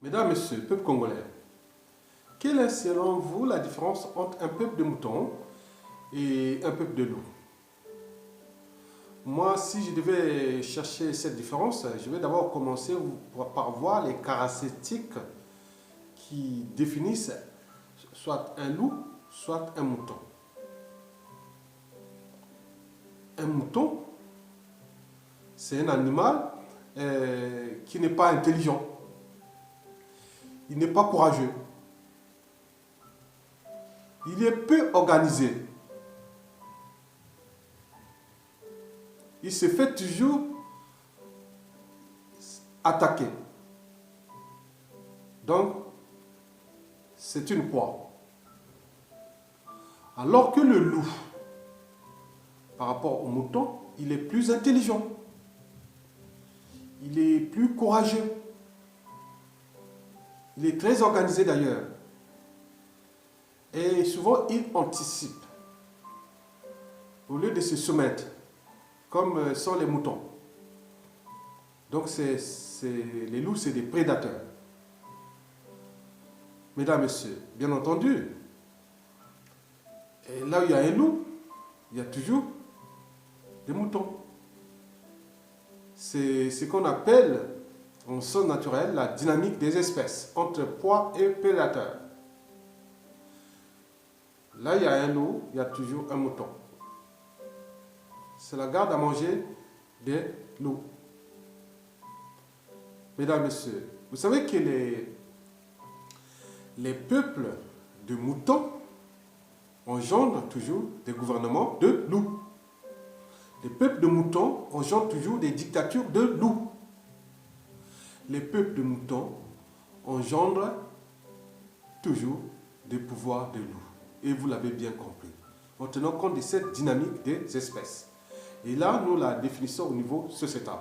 Mesdames, Messieurs, peuple congolais, quelle est selon vous la différence entre un peuple de moutons et un peuple de loups? Moi, si je devais chercher cette différence, je vais d'abord commencer par voir les caractéristiques qui définissent soit un loup, soit un mouton. Un mouton, c'est un animal qui n'est pas intelligent. Il n'est pas courageux. Il est peu organisé. Il se fait toujours attaquer. Donc, c'est une proie. Alors que le loup, par rapport au mouton, il est plus intelligent. Il est plus courageux. Il est très organisé d'ailleurs. Et souvent, il anticipe. Au lieu de se soumettre, comme sont les moutons. Donc, les loups, c'est des prédateurs. Mesdames, Messieurs, bien entendu, et là où il y a un loup, il y a toujours des moutons. C'est ce qu'on appelle, en sens naturel, la dynamique des espèces, entre proie et prédateur. Là, il y a un loup, il y a toujours un mouton. C'est la garde à manger des loups. Mesdames, Messieurs, vous savez que les peuples de moutons engendrent toujours des gouvernements de loups. Les peuples de moutons engendrent toujours des dictatures de loups. Les peuples de moutons engendrent toujours des pouvoirs de loups. Et vous l'avez bien compris. En tenant compte de cette dynamique des espèces. Et là, nous la définissons au niveau sociétal.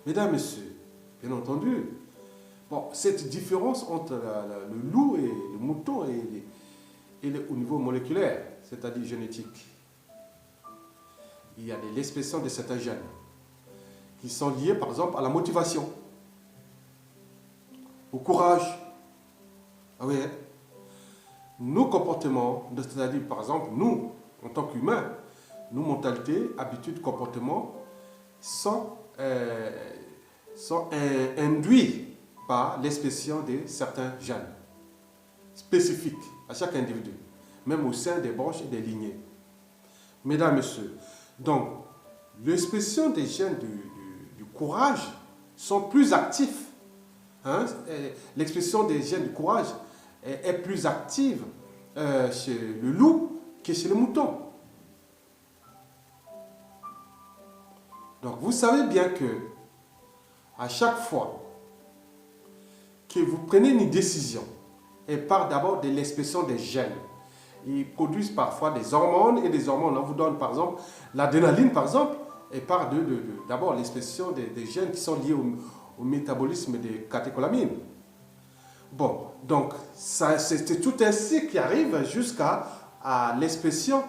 Mesdames, Messieurs, bien entendu, bon, cette différence entre le loup et le mouton est au niveau moléculaire, c'est-à-dire génétique. Il y a l'expression de certains gènes qui sont liés, par exemple, à la motivation, au courage. Ah oui, hein? Nos comportements, c'est-à-dire, par exemple, nous, en tant qu'humains, nos mentalités, habitudes, comportements sont induits par l'expression de certains gènes spécifiques à chaque individu, même au sein des branches et des lignées. Mesdames, Messieurs, donc, l'expression des gènes du courage sont plus actifs. Hein? L'expression des gènes du courage est plus active chez le loup que chez le mouton. Donc, vous savez bien que à chaque fois que vous prenez une décision, elle part d'abord de l'expression des gènes. Ils produisent parfois des hormones et des hormones. On vous donne par exemple l'adrénaline, par exemple, et part d'abord l'expression des gènes qui sont liés au métabolisme des catécholamines. Bon, donc c'est tout ainsi qui arrive jusqu'à l'expression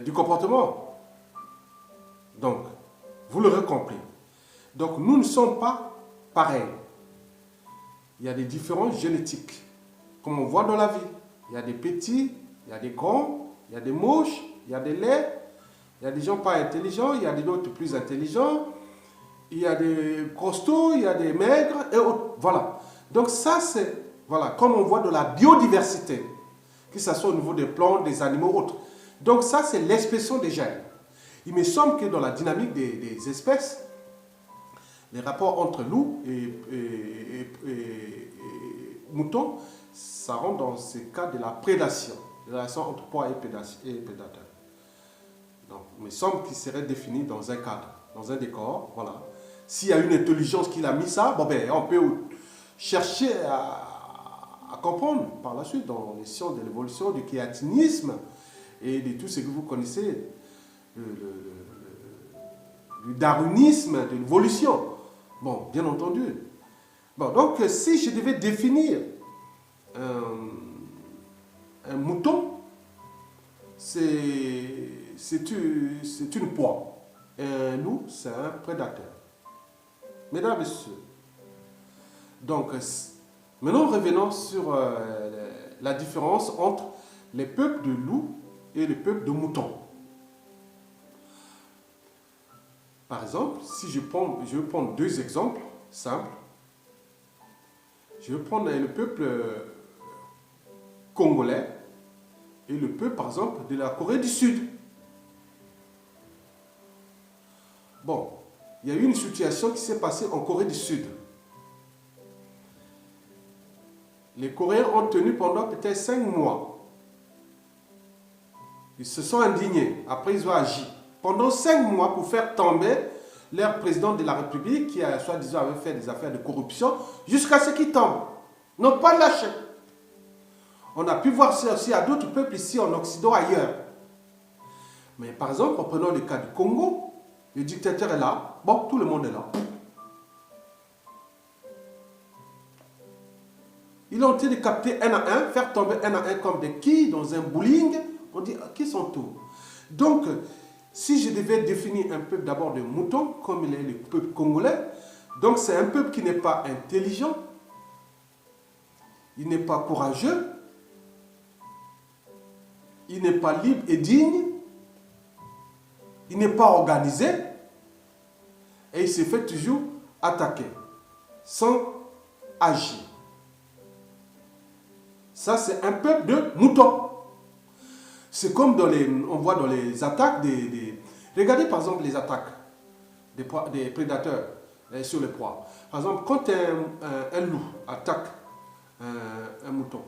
du comportement. Donc, vous l'aurez compris. Donc, nous ne sommes pas pareils. Il y a des différences génétiques, comme on voit dans la vie. Il y a des petits, il y a des grands, il y a des moches, il y a des laids, il y a des gens pas intelligents, il y a d'autres plus intelligents, il y a des costauds, il y a des maigres, et autres. Voilà. Donc ça, c'est, voilà, comme on voit de la biodiversité, que ce soit au niveau des plantes, des animaux, autres. Donc ça, c'est l'expression des gènes. Il me semble que dans la dynamique des espèces, les rapports entre loups et moutons, ça rentre dans ce cas de la prédation, la relation entre proie et prédateur. Donc, il me semble qu'il serait défini dans un cadre, dans un décor, voilà. S'il y a une intelligence qui l'a mis ça, bon ben, on peut chercher à comprendre par la suite dans les sciences de l'évolution, du créatinisme et de tout ce que vous connaissez, du darwinisme, de l'évolution. Bon, bien entendu. Bon, donc, si je devais définir un mouton, c'est une proie. Un loup, c'est un prédateur. Mesdames et messieurs, Donc, maintenant revenons sur la différence entre les peuples de loups et les peuples de moutons. Par exemple, si je vais prendre deux exemples simples. Je vais prendre le peuple congolais et le peuple, par exemple, de la Corée du Sud. Bon, il y a eu une situation qui s'est passée en Corée du Sud. Les Coréens ont tenu pendant peut-être 5 mois. Ils se sont indignés. Après, ils ont agi. Pendant 5 mois pour faire tomber leur président de la République qui, soi-disant, avait fait des affaires de corruption jusqu'à ce qu'il tombe. Ils n'ont pas lâché. On a pu voir ça aussi à d'autres peuples ici en Occident, ailleurs. Mais par exemple, en prenant le cas du Congo, le dictateur est là. Bon, tout le monde est là. Ils ont été de capter un à un, faire tomber un à un comme des quilles dans un bowling. On dit, qui sont tous? Donc, si je devais définir un peuple d'abord de moutons, comme il est le peuple congolais, donc c'est un peuple qui n'est pas intelligent, il n'est pas courageux, il n'est pas libre et digne, il n'est pas organisé, et il se fait toujours attaquer, sans agir. Ça, c'est un peuple de moutons. C'est comme on voit dans les attaques regardez par exemple les attaques des prédateurs sur les proies. Par exemple, quand un loup attaque un mouton,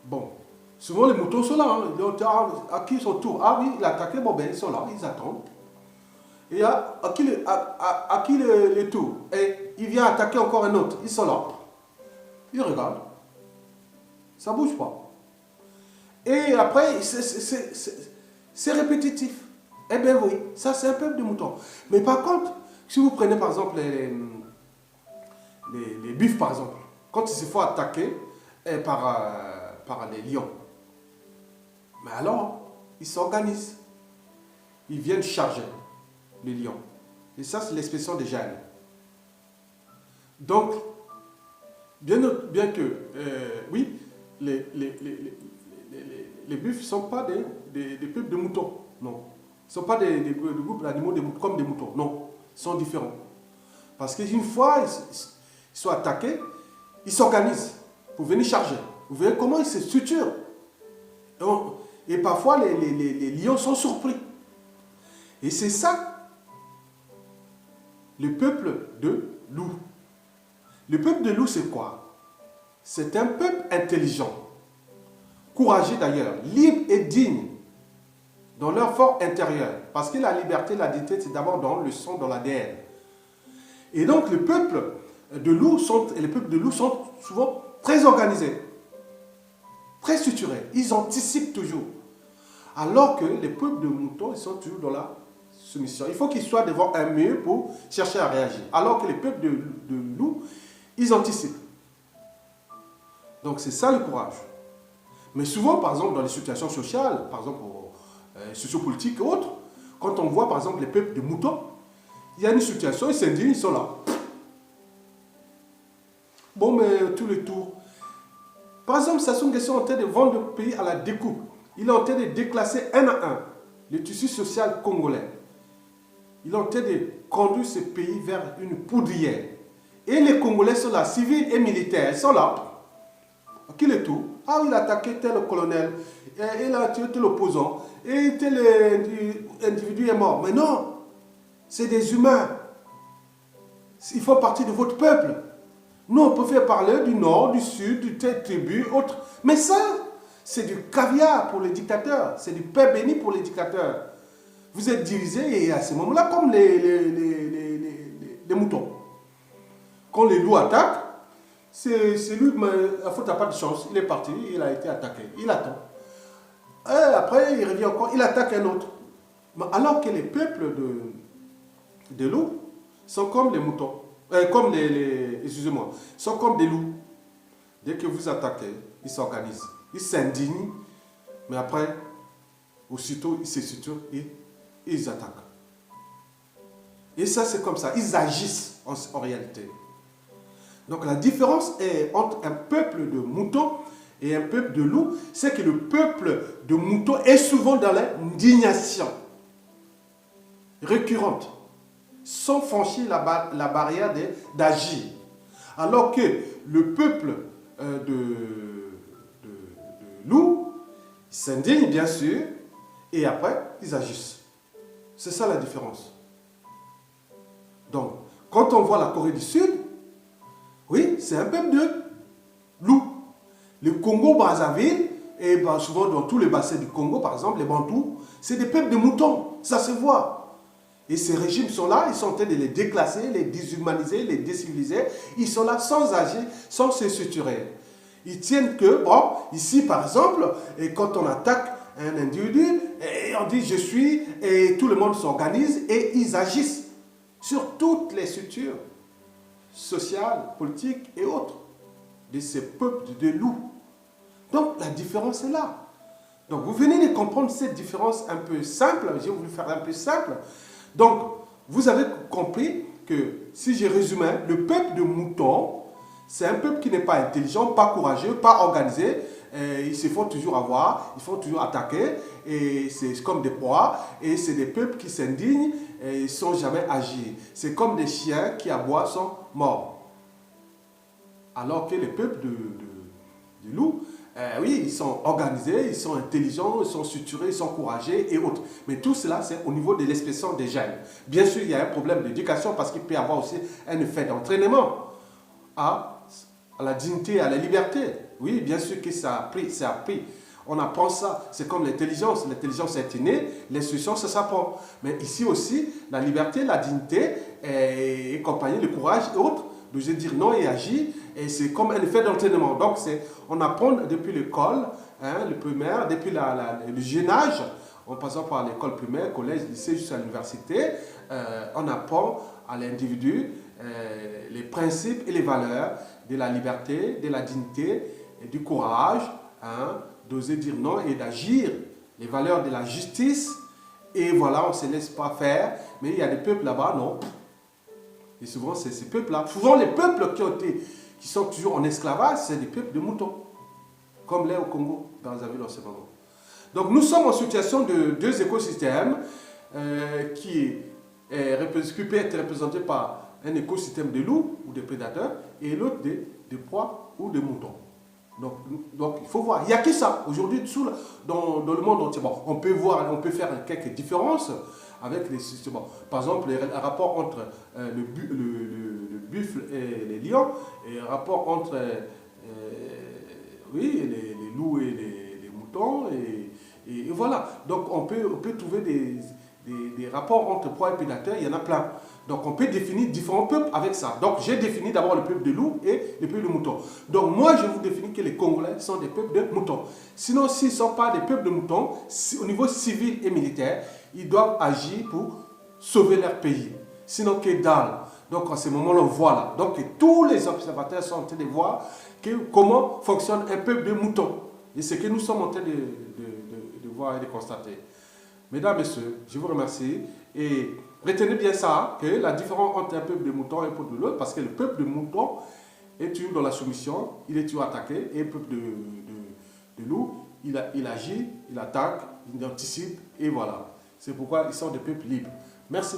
bon, souvent les moutons sont là, hein, ils disent, à qui son tour? Ah oui, il a attaqué, bon ben ils sont là, ils attendent. Et à qui le tour? Et il vient attaquer encore un autre, ils sont là. Ils regardent. Ça ne bouge pas. Et après, c'est répétitif. Eh bien oui, ça c'est un peuple de moutons. Mais par contre, si vous prenez par exemple les buffles par exemple, quand ils se font attaquer par les lions, mais alors, ils s'organisent. Ils viennent charger les lions. Et ça c'est l'expression des gènes. Donc, bien que, oui, les buffles ne sont pas des peuples de moutons, non. Ils ne sont pas des groupes d'animaux comme des moutons, non. Ils sont différents. Parce qu'une fois ils sont attaqués, ils s'organisent pour venir charger. Vous voyez comment ils se structurent. Et parfois, les lions sont surpris. Et c'est ça, le peuple de loup. Le peuple de loup, c'est quoi? C'est un peuple intelligent, courageux d'ailleurs, libre et digne dans leur fort intérieur. Parce que la liberté, la dignité, c'est d'abord dans le sang, dans l'ADN. Et donc, le peuple de loup sont souvent très organisés, très structurés. Ils anticipent toujours. Alors que les peuples de moutons, ils sont toujours dans la soumission. Il faut qu'ils soient devant un mur pour chercher à réagir. Alors que les peuples de loup, ils anticipent. Donc, c'est ça le courage. Mais souvent, par exemple, dans les situations sociales, par exemple, sociopolitiques et autres, quand on voit, par exemple, les peuples de moutons, il y a une situation, ils s'indignent, ils sont là. Bon, mais tous les tours. Par exemple, Sassou Nguesso est en train de vendre le pays à la découpe. Il est en train de déclasser un à un le tissu social congolais. Il est en train de conduire ce pays vers une poudrière. Et les Congolais sont là, civils et militaires, ils sont là. Qui le tout? Ah, il a attaqué tel colonel, il a tué tel opposant, et tel individu est mort. Mais non, c'est des humains. Ils font partie de votre peuple. Nous, on peut faire parler du nord, du sud, de telle tribu, autre. Mais ça, c'est du caviar pour les dictateurs. C'est du pain béni pour les dictateurs. Vous êtes divisés et à ce moment-là, comme les moutons. Quand les loups attaquent, c'est lui, mais la faute n'a pas de chance. Il est parti, il a été attaqué. Il attend. Et après, il revient encore, il attaque un autre. Mais alors que les peuples de loups sont comme les moutons. Excusez-moi, sont comme des loups. Dès que vous attaquez, ils s'organisent. Ils s'indignent. Mais après, aussitôt, ils se situent et ils attaquent. Et ça, c'est comme ça. Ils agissent en réalité. Donc la différence entre un peuple de moutons et un peuple de loups, c'est que le peuple de moutons est souvent dans l'indignation récurrente, sans franchir la barrière d'agir. Alors que le peuple de loups s'indigne bien sûr, et après ils agissent. C'est ça la différence. Donc, quand on voit la Corée du Sud, oui, c'est un peuple de loups. Le Congo-Brazzaville, et ben souvent dans tous les bassins du Congo, par exemple, les Bantous, c'est des peuples de moutons, ça se voit. Et ces régimes sont là, ils sont en train de les déclasser, les déshumaniser, les déciviliser. Ils sont là sans agir, sans se structurer. Ils tiennent que, bon, ici par exemple, et quand on attaque un individu, et on dit je suis, et tout le monde s'organise et ils agissent sur toutes les structures sociales, politiques et autres de ces peuples de loups. Donc la différence est là. Donc vous venez de comprendre cette différence un peu simple, j'ai voulu faire un peu simple. Donc vous avez compris que si j'ai résumé, le peuple de moutons, c'est un peuple qui n'est pas intelligent, pas courageux, pas organisé. Ils se font toujours avoir, ils font toujours attaquer, et c'est comme des proies, et c'est des peuples qui s'indignent et ils ne sont jamais agis. C'est comme des chiens qui aboient sont morts. Alors que les peuples de loups, oui, ils sont organisés, ils sont intelligents, ils sont structurés, ils sont courageux et autres. Mais tout cela, c'est au niveau de l'expression des gènes. Bien sûr, il y a un problème d'éducation parce qu'il peut y avoir aussi un effet d'entraînement à la dignité, à la liberté. Oui, bien sûr que ça a appris, c'est appris. On apprend ça. C'est comme l'intelligence. L'intelligence est innée, l'instruction, ça s'apprend. Mais ici aussi, la liberté, la dignité et compagnie, le courage et autres, de se dire non et agir, et c'est comme un effet d'entraînement. Donc, on apprend depuis l'école, hein, le primaire, depuis le jeune âge, en passant par l'école primaire, collège, lycée, jusqu'à l'université, on apprend à l'individu les principes et les valeurs de la liberté, de la dignité, et du courage, hein, d'oser dire non et d'agir, les valeurs de la justice, et voilà, on ne se laisse pas faire, mais il y a des peuples là-bas, non. Et souvent, c'est ces peuples-là, souvent les peuples qui sont toujours en esclavage, c'est des peuples de moutons, comme l'est au Congo, dans la ville en ce moment. Donc nous sommes en situation de deux écosystèmes qui peut être représenté par un écosystème de loups ou de prédateurs et l'autre de proies ou de moutons. Donc il faut voir. Il n'y a que ça. Aujourd'hui, dans le monde entier, bon, on peut faire quelques différences avec les systèmes. Par exemple, les rapports entre le buffle et les lions, et le rapport entre oui, les loups et les moutons, et voilà. Donc on peut trouver des rapports entre proies et prédateurs, il y en a plein. Donc on peut définir différents peuples avec ça. Donc j'ai défini d'abord le peuple de loups et le peuple de moutons. Donc moi je vous définis que les Congolais sont des peuples de moutons. Sinon s'ils ne sont pas des peuples de moutons, au niveau civil et militaire, ils doivent agir pour sauver leur pays. Sinon que dalle. Donc à ce moment-là, voilà. Donc tous les observateurs sont en train de voir comment fonctionne un peuple de moutons. Et c'est ce que nous sommes en train de voir et de constater. Mesdames, Messieurs, je vous remercie. Et retenez bien ça, que la différence entre un peuple de moutons et un peuple de l'autre, parce que le peuple de moutons est toujours dans la soumission, il est toujours attaqué, et le peuple de loup, il agit, il attaque, il anticipe, et voilà. C'est pourquoi ils sont des peuples libres. Merci.